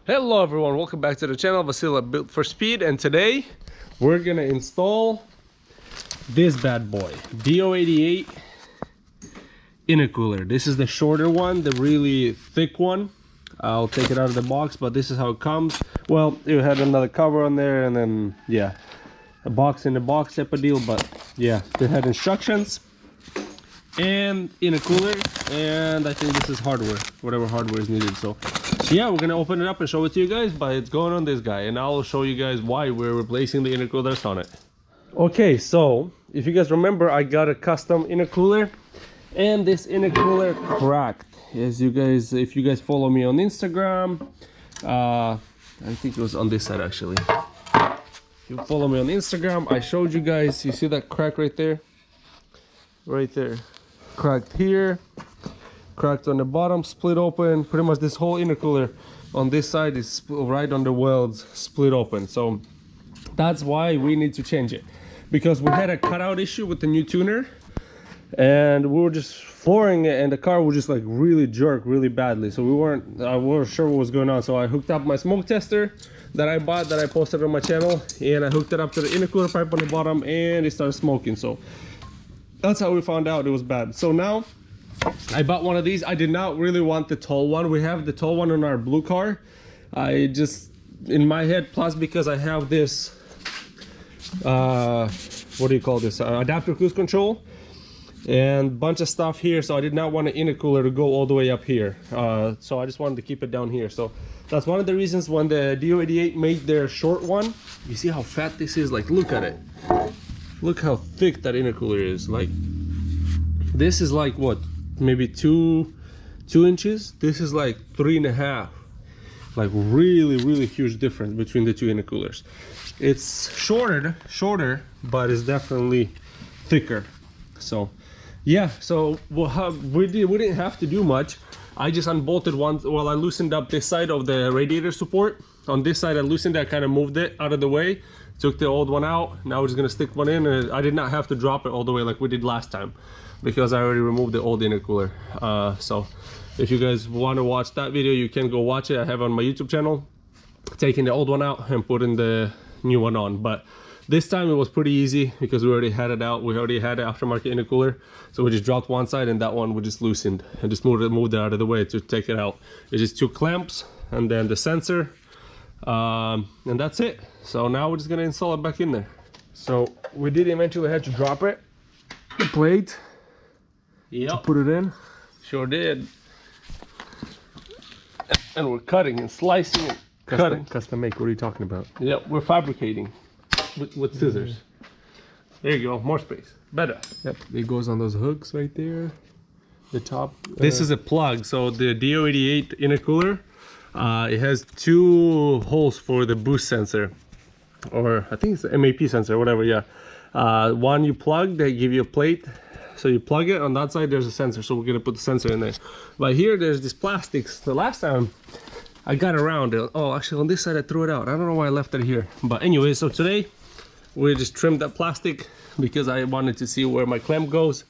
Hello everyone, welcome back to the channel. Vasila Built for Speed, and today we're gonna install this bad boy, DO88 intercooler. This is the shorter one, the really thick one. I'll take it out of the box, but this is how it comes. Well, it had another cover on there, and then yeah, a box in the box type of deal. But yeah, it had instructions and intercooler, and I think this is hardware, whatever hardware is needed. So yeah, we're gonna open it up and show it to you guys, but it's going on this guy, and I'll show you guys why we're replacing the intercooler that's on it. Okay, so if you guys remember, I got a custom intercooler, and this intercooler cracked. As you guys, if you guys follow me on Instagram, I think it was on this side actually. If you follow me on Instagram, I showed you guys. You see that crack right there? Right there. Cracked here, cracked on the bottom, split open. Pretty much this whole intercooler on this side is right on the welds, split open. So that's why we need to change it, because we had a cutout issue with the new tuner, and we were just flooring it, and the car would just like really jerk really badly. So we weren't sure what was going on. So I hooked up my smoke tester that I bought, that I posted on my channel, and I hooked it up to the intercooler pipe on the bottom, and it started smoking. So that's how we found out it was bad. So now I bought one of these. I did not really want the tall one. We have the tall one in our blue car. I just, in my head, plus because I have this what do you call this, adaptive cruise control and a bunch of stuff here, so I did not want an intercooler to go all the way up here. So I just wanted to keep it down here. So that's one of the reasons when the DO88 made their short one. You see how fat this is? Like, look at it. Look how thick that intercooler is. Like, this is like what, maybe two inches. This is like 3.5. Like really huge difference between the two intercoolers. It's shorter, but it's definitely thicker. So yeah, so we didn't have to do much. I just unbolted one. Well, I loosened up this side of the radiator support. On this side I loosened it, I kind of moved it out of the way, took the old one out. Now we're just gonna stick one in, and I did not have to drop it all the way like we did last time, because I already removed the old intercooler. So if you guys want to watch that video, you can go watch it. I have it on my YouTube channel, taking the old one out and putting the new one on. But this time it was pretty easy because we already had it out. We already had an aftermarket intercooler, so we just dropped one side, and that one we just loosened and just moved it out of the way to take it out. It's just 2 clamps and then the sensor, and that's it. So now we're just gonna install it back in there. So we did eventually have to drop it, the plate, to put it in. Sure did. And we're cutting and slicing and cutting. Custom make, what are you talking about? Yeah, we're fabricating with scissors. There you go, more space, better. Yep, it goes on those hooks right there, the top. This is a plug. So the DO88 intercooler, it has 2 holes for the boost sensor, or I think it's the MAP sensor, whatever. Yeah, one you plug, they give you a plate, so you plug it. On that side there's a sensor, so we're gonna put the sensor in there. But here there's this plastics. The last time I got around it. Oh, actually on this side I threw it out. I don't know why I left it here. But anyway, so today we just trimmed that plastic because I wanted to see where my clamp goes.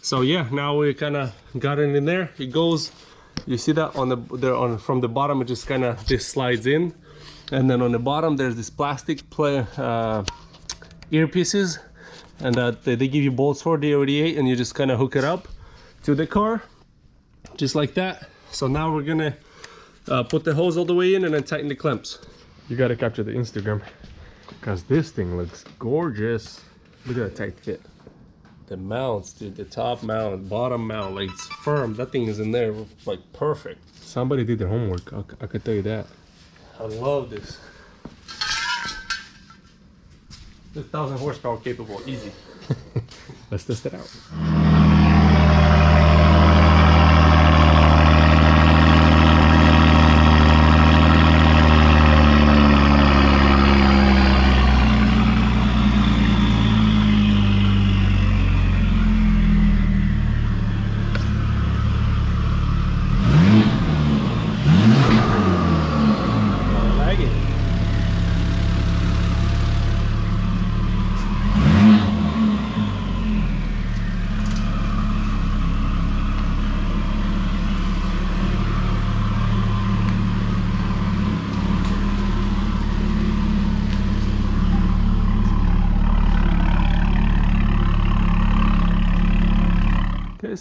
So yeah, now we kind of got it in there. It goes, you see that on from the bottom, it just kind of just slides in, and then on the bottom there's this plastic earpieces, and they give you bolts for DO88, and you just kind of hook it up to the car just like that. So now we're gonna put the hose all the way in and then tighten the clamps. You gotta capture the Instagram, because this thing looks gorgeous. Look at that tight fit. The mounts, dude, the top mount, bottom mount, like it's firm. That thing is in there like perfect. Somebody did their homework, I could tell you that. I love this. This 1,000 horsepower capable, easy. Let's test it out.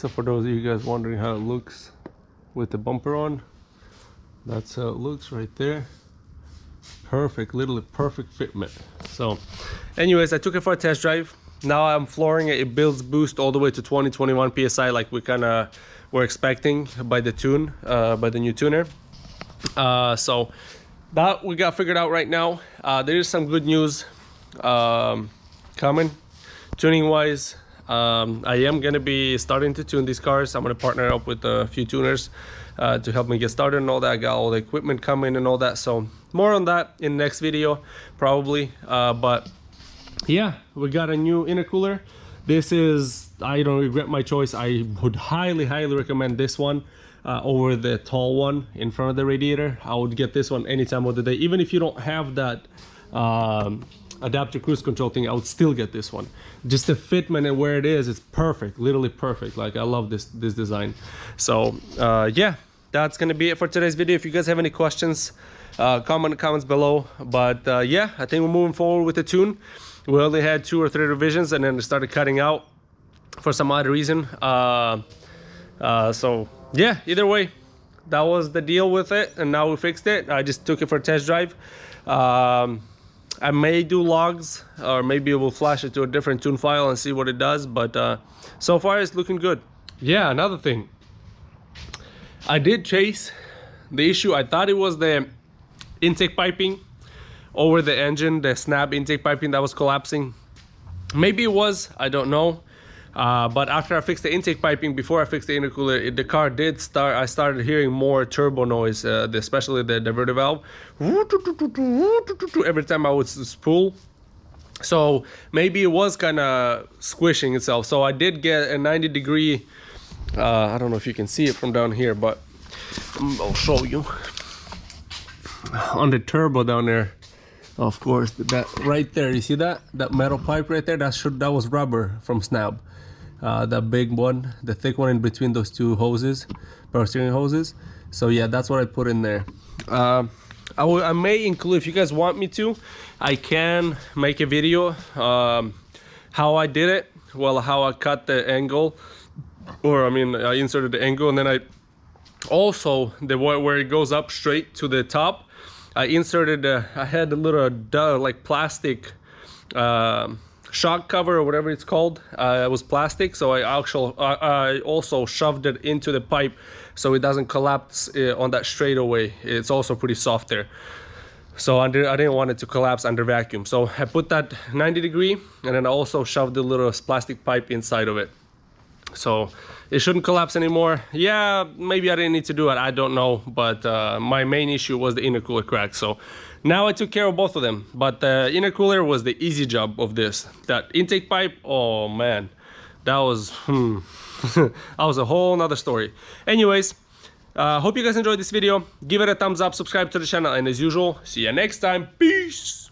So for those of you guys wondering how it looks with the bumper on, that's how it looks right there. Perfect, literally perfect fitment. So anyways, I took it for a test drive. Now I'm flooring it. It builds boost all the way to 20-21 psi, like we kind of were expecting by the tune, by the new tuner. So that we got figured out right now. There is some good news coming tuning wise. I am gonna be starting to tune these cars. I'm gonna partner up with a few tuners to help me get started and all that. I got all the equipment coming and all that, so more on that in the next video probably. But yeah, we got a new intercooler. This is, I don't regret my choice. I would highly recommend this one over the tall one in front of the radiator. I would get this one any time of the day. Even if you don't have that adaptive cruise control thing, I would still get this one. Just the fitment and where it is, it's perfect, literally perfect. Like, I love this design. So yeah, that's gonna be it for today's video. If you guys have any questions, comment in the comments below. But yeah, I think we're moving forward with the tune. We only had 2 or 3 revisions and then it started cutting out for some odd reason. So yeah, either way, that was the deal with it, and now we fixed it. I just took it for a test drive. I may do logs, or maybe we'll flash it to a different tune file and see what it does, but so far it's looking good. Yeah, another thing, I did chase the issue. I thought it was the intake piping over the engine, the snap intake piping that was collapsing. Maybe it was, I don't know. But after I fixed the intake piping, before I fixed the intercooler, the car did start, I started hearing more turbo noise, especially the diverter valve, every time I would spool. So maybe it was kind of squishing itself. So I did get a 90-degree, I don't know if you can see it from down here, but I'll show you. On the turbo down there, of course, that right there, you see that metal pipe right there, that was rubber from snap. That big one, the thick one in between those 2 hoses, power steering hoses. So yeah, that's what I put in there. I may include, if you guys want me to, I can make a video how I did it. Well, how I cut the angle, or I mean, I inserted the angle, and then I also, the where it goes up straight to the top, I inserted, I had a little like plastic shock cover or whatever it's called. It was plastic, so I also shoved it into the pipe so it doesn't collapse on that straightaway. It's also pretty soft there, so I didn't want it to collapse under vacuum. So I put that 90-degree, and then I also shoved the little plastic pipe inside of it, so it shouldn't collapse anymore. Yeah, maybe I didn't need to do it, I don't know, but my main issue was the intercooler crack. So now I took care of both of them, but the intercooler was the easy job of this. That intake pipe, oh man, that was that was a whole nother story. Anyways, hope you guys enjoyed this video. Give it a thumbs up, subscribe to the channel, and as usual, see you next time. Peace.